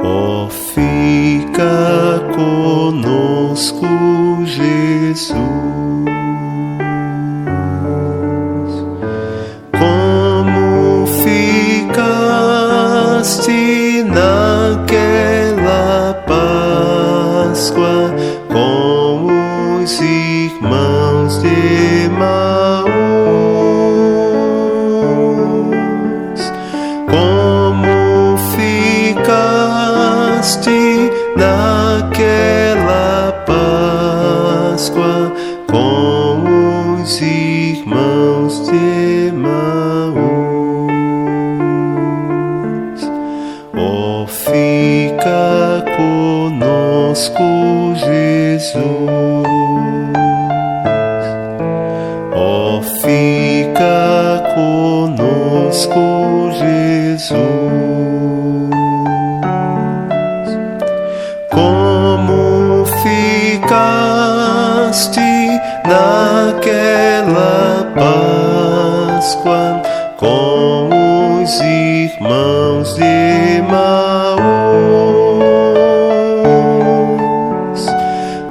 Oh, fica conosco, Jesus. Como ficaste naquela Páscoa com os irmãos de Emaús, como ficaste naquela Páscoa com os irmãos de Emaús. Oh, fica conosco, Jesus. Oh, fica conosco, Jesus. Como ficaste naquela Páscoa com os irmãos de Emaús,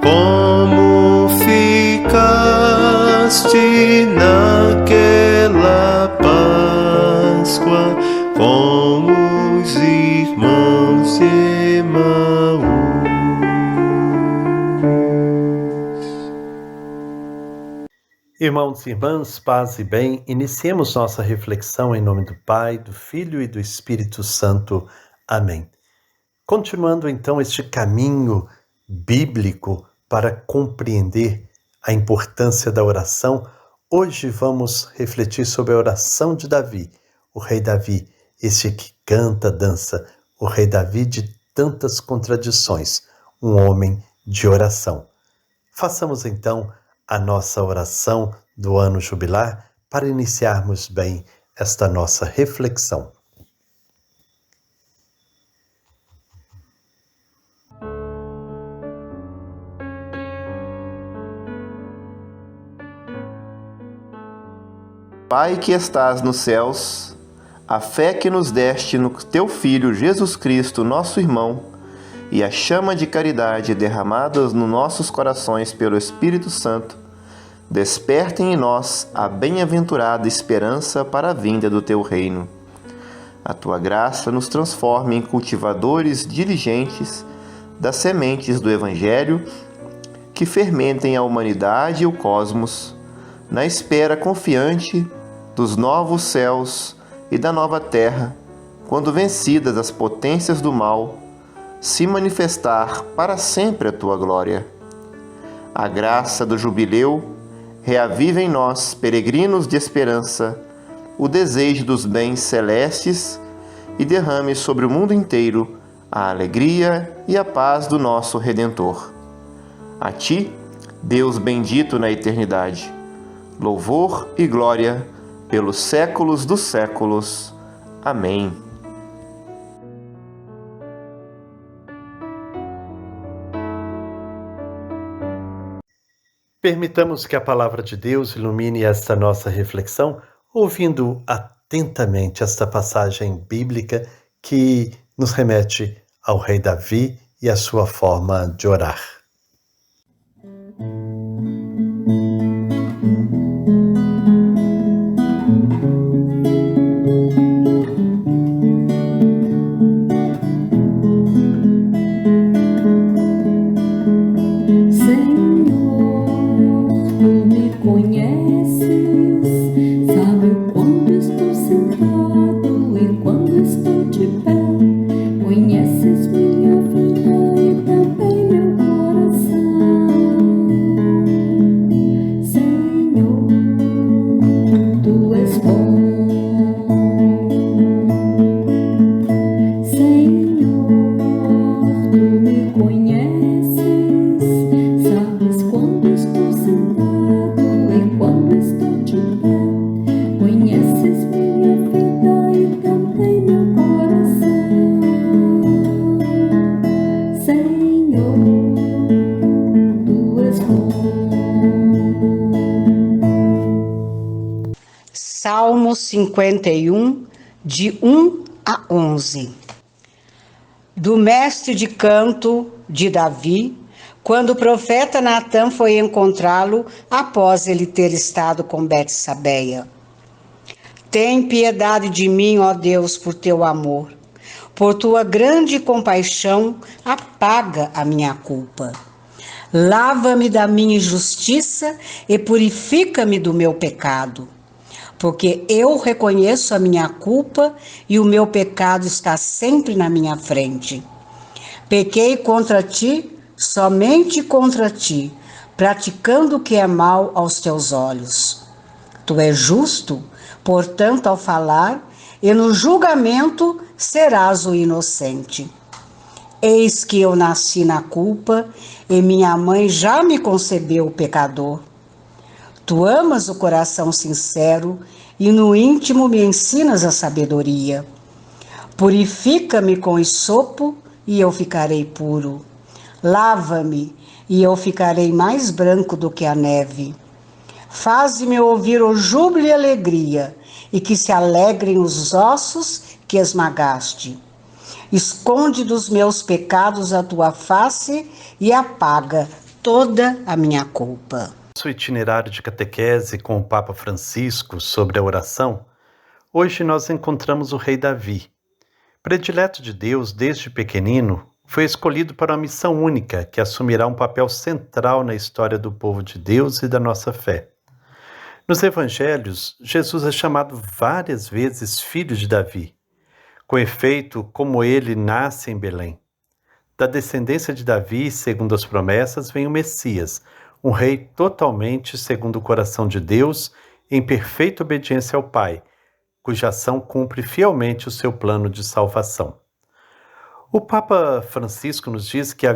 como ficaste naquela Páscoa com os irmãos de Emaús. Irmãos e irmãs, paz e bem, iniciemos nossa reflexão em nome do Pai, do Filho e do Espírito Santo. Amém. Continuando então este caminho bíblico para compreender a importância da oração, hoje vamos refletir sobre a oração de Davi, o rei Davi, este que canta, dança, o rei Davi de tantas contradições, um homem de oração. Façamos então a nossa oração do ano jubilar para iniciarmos bem esta nossa reflexão. Pai que estás nos céus, a fé que nos deste no teu Filho Jesus Cristo, nosso irmão, e a chama de caridade derramadas nos nossos corações pelo Espírito Santo, despertem em nós a bem-aventurada esperança para a vinda do teu reino. A tua graça nos transforme em cultivadores diligentes das sementes do Evangelho que fermentem a humanidade e o cosmos, na espera confiante dos novos céus e da nova terra, quando vencidas as potências do mal, se manifestar para sempre a tua glória. A graça do jubileu reaviva em nós, peregrinos de esperança, o desejo dos bens celestes e derrame sobre o mundo inteiro a alegria e a paz do nosso Redentor. A ti, Deus bendito na eternidade, louvor e glória pelos séculos dos séculos. Amém. Permitamos que a palavra de Deus ilumine esta nossa reflexão, ouvindo atentamente esta passagem bíblica que nos remete ao rei Davi e à sua forma de orar. Salmo 51, de 1 a 11. Do mestre de canto de Davi, quando o profeta Natã foi encontrá-lo após ele ter estado com Betsabeia. Tem piedade de mim, ó Deus, por teu amor. Por tua grande compaixão, apaga a minha culpa. Lava-me da minha injustiça e purifica-me do meu pecado. Porque eu reconheço a minha culpa e o meu pecado está sempre na minha frente. Pequei contra ti, somente contra ti, praticando o que é mal aos teus olhos. Tu és justo, portanto, ao falar, e no julgamento serás o inocente. Eis que eu nasci na culpa, e minha mãe já me concebeu pecador. Tu amas o coração sincero, e no íntimo me ensinas a sabedoria. Purifica-me com esopo, e eu ficarei puro. Lava-me, e eu ficarei mais branco do que a neve. Faze-me ouvir o júbilo e alegria, e que se alegrem os ossos que esmagaste. Esconde dos meus pecados a tua face e apaga toda a minha culpa. Nosso itinerário de catequese com o Papa Francisco sobre a oração, hoje nós encontramos o rei Davi. Predileto de Deus desde pequenino, foi escolhido para uma missão única que assumirá um papel central na história do povo de Deus e da nossa fé. Nos evangelhos, Jesus é chamado várias vezes filho de Davi. Com efeito, como ele nasce em Belém. Da descendência de Davi, segundo as promessas, vem o Messias, um rei totalmente segundo o coração de Deus, em perfeita obediência ao Pai, cuja ação cumpre fielmente o seu plano de salvação. O Papa Francisco nos diz que a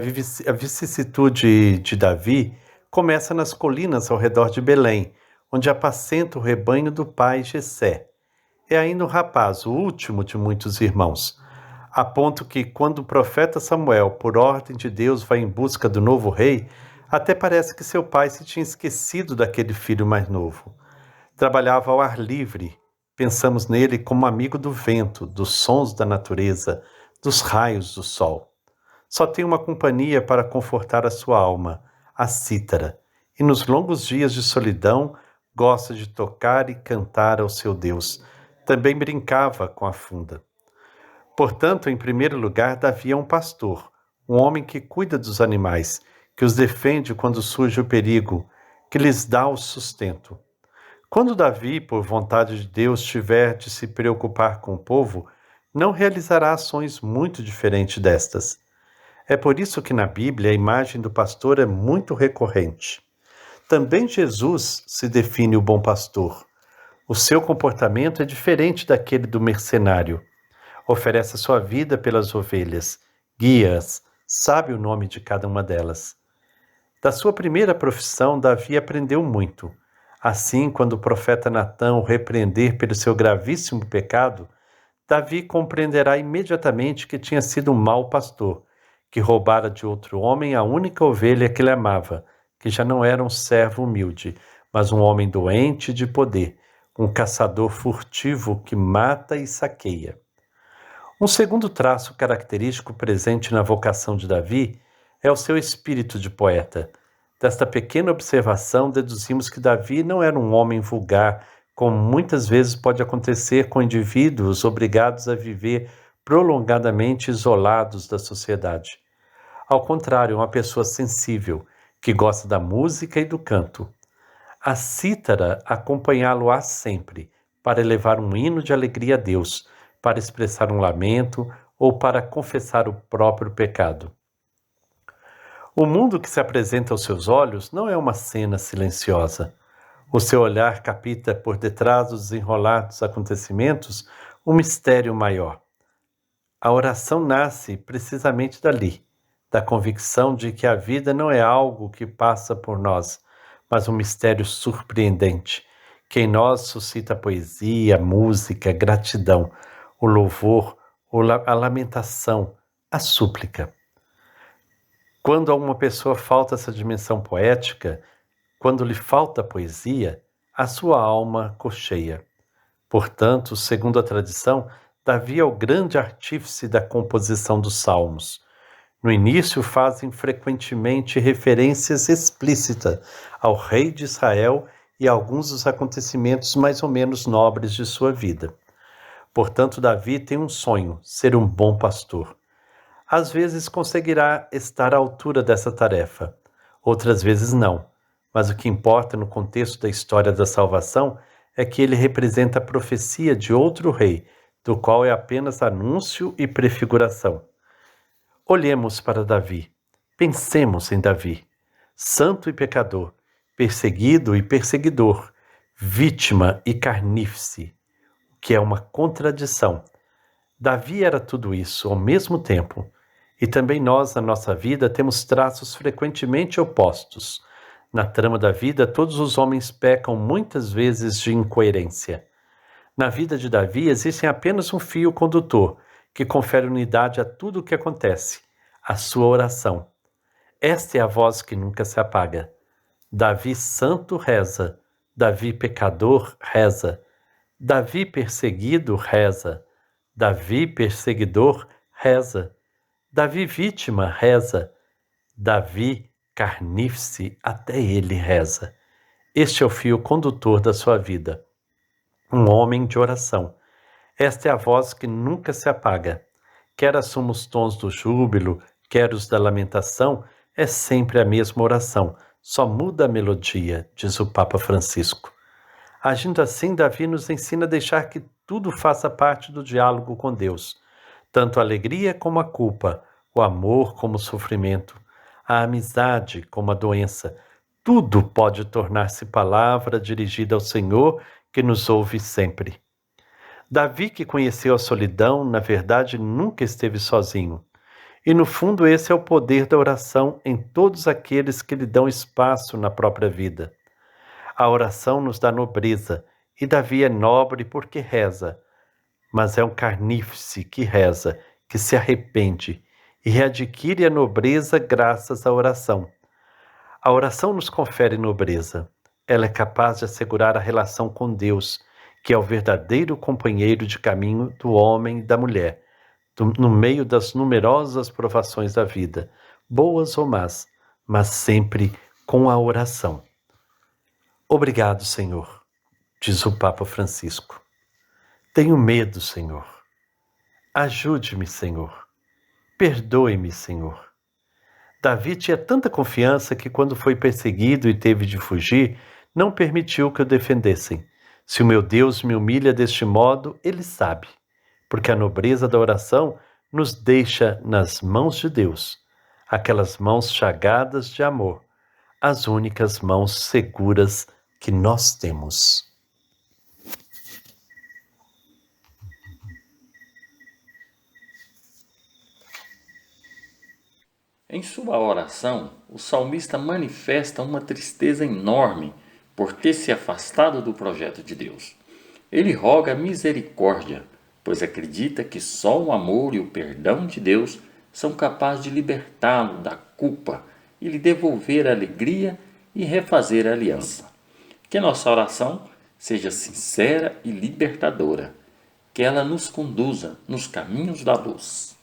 vicissitude de Davi começa nas colinas ao redor de Belém, onde apacenta o rebanho do pai Jessé. É ainda um rapaz, o último de muitos irmãos, a ponto que, quando o profeta Samuel, por ordem de Deus, vai em busca do novo rei, até parece que seu pai se tinha esquecido daquele filho mais novo. Trabalhava ao ar livre, pensamos nele como amigo do vento, dos sons da natureza, dos raios do sol. Só tem uma companhia para confortar a sua alma, a cítara, e nos longos dias de solidão gosta de tocar e cantar ao seu Deus. Também brincava com a funda. Portanto, em primeiro lugar, Davi é um pastor, um homem que cuida dos animais, que os defende quando surge o perigo, que lhes dá o sustento. Quando Davi, por vontade de Deus, tiver de se preocupar com o povo, não realizará ações muito diferentes destas. É por isso que na Bíblia a imagem do pastor é muito recorrente. Também Jesus se define o bom pastor. O seu comportamento é diferente daquele do mercenário. Oferece a sua vida pelas ovelhas, guia-as, sabe o nome de cada uma delas. Da sua primeira profissão, Davi aprendeu muito. Assim, quando o profeta Natã o repreender pelo seu gravíssimo pecado, Davi compreenderá imediatamente que tinha sido um mau pastor, que roubara de outro homem a única ovelha que ele amava, que já não era um servo humilde, mas um homem doente de poder, um caçador furtivo que mata e saqueia. Um segundo traço característico presente na vocação de Davi é o seu espírito de poeta. Desta pequena observação, deduzimos que Davi não era um homem vulgar, como muitas vezes pode acontecer com indivíduos obrigados a viver prolongadamente isolados da sociedade. Ao contrário, uma pessoa sensível, que gosta da música e do canto. A cítara acompanhá-lo-á sempre, para elevar um hino de alegria a Deus, para expressar um lamento ou para confessar o próprio pecado. O mundo que se apresenta aos seus olhos não é uma cena silenciosa. O seu olhar capta por detrás dos desenrolados acontecimentos um mistério maior. A oração nasce precisamente dali, da convicção de que a vida não é algo que passa por nós, mas um mistério surpreendente, que em nós suscita a poesia, a música, a gratidão, o louvor, a lamentação, a súplica. Quando a uma pessoa falta essa dimensão poética, quando lhe falta poesia, a sua alma cocheia. Portanto, segundo a tradição, Davi é o grande artífice da composição dos salmos. No início, fazem frequentemente referências explícitas ao rei de Israel e a alguns dos acontecimentos mais ou menos nobres de sua vida. Portanto, Davi tem um sonho, ser um bom pastor. Às vezes conseguirá estar à altura dessa tarefa, outras vezes não. Mas o que importa no contexto da história da salvação é que ele representa a profecia de outro rei, do qual é apenas anúncio e prefiguração. Olhemos para Davi, pensemos em Davi, santo e pecador, perseguido e perseguidor, vítima e carnífice, que é uma contradição. Davi era tudo isso ao mesmo tempo, e também nós, na nossa vida, temos traços frequentemente opostos. Na trama da vida, todos os homens pecam muitas vezes de incoerência. Na vida de Davi, existe apenas um fio condutor, que confere unidade a tudo o que acontece, a sua oração. Esta é a voz que nunca se apaga. Davi santo reza, Davi pecador reza, Davi perseguido reza, Davi perseguidor reza, Davi vítima reza, Davi carnífice até ele reza. Este é o fio condutor da sua vida. Um homem de oração. Esta é a voz que nunca se apaga. Quer assuma os tons do júbilo, quer os da lamentação, é sempre a mesma oração, só muda a melodia, diz o Papa Francisco. Agindo assim, Davi nos ensina a deixar que tudo faça parte do diálogo com Deus, tanto a alegria como a culpa, o amor como o sofrimento, a amizade como a doença. Tudo pode tornar-se palavra dirigida ao Senhor que nos ouve sempre. Davi, que conheceu a solidão, na verdade nunca esteve sozinho. E no fundo esse é o poder da oração em todos aqueles que lhe dão espaço na própria vida. A oração nos dá nobreza, e Davi é nobre porque reza, mas é um carnífice que reza, que se arrepende e readquire a nobreza graças à oração. A oração nos confere nobreza. Ela é capaz de assegurar a relação com Deus, que é o verdadeiro companheiro de caminho do homem e da mulher, no meio das numerosas provações da vida, boas ou más, mas sempre com a oração. Obrigado, Senhor, diz o Papa Francisco. Tenho medo, Senhor. Ajude-me, Senhor. Perdoe-me, Senhor. Davi tinha tanta confiança que, quando foi perseguido e teve de fugir, não permitiu que o defendessem. Se o meu Deus me humilha deste modo, ele sabe, porque a nobreza da oração nos deixa nas mãos de Deus, aquelas mãos chagadas de amor, as únicas mãos seguras que nós temos. Em sua oração, o salmista manifesta uma tristeza enorme por ter se afastado do projeto de Deus. Ele roga misericórdia, pois acredita que só o amor e o perdão de Deus são capazes de libertá-lo da culpa e lhe devolver a alegria e refazer a aliança. Que nossa oração seja sincera e libertadora, que ela nos conduza nos caminhos da luz.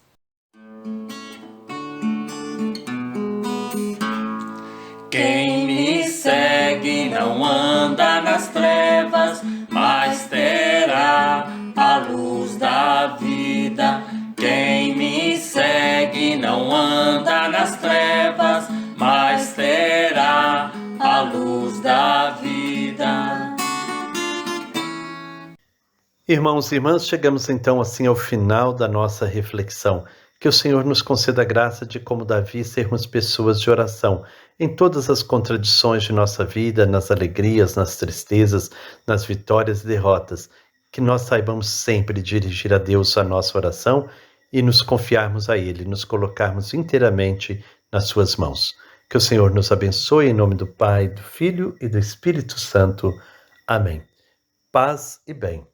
Quem me segue não anda nas trevas, mas terá a luz da vida. Quem me segue não anda nas trevas, mas terá a luz da vida. Irmãos e irmãs, chegamos então assim ao final da nossa reflexão. Que o Senhor nos conceda a graça de, como Davi, sermos pessoas de oração em todas as contradições de nossa vida, nas alegrias, nas tristezas, nas vitórias e derrotas. Que nós saibamos sempre dirigir a Deus a nossa oração e nos confiarmos a Ele, nos colocarmos inteiramente nas suas mãos. Que o Senhor nos abençoe em nome do Pai, do Filho e do Espírito Santo. Amém. Paz e bem.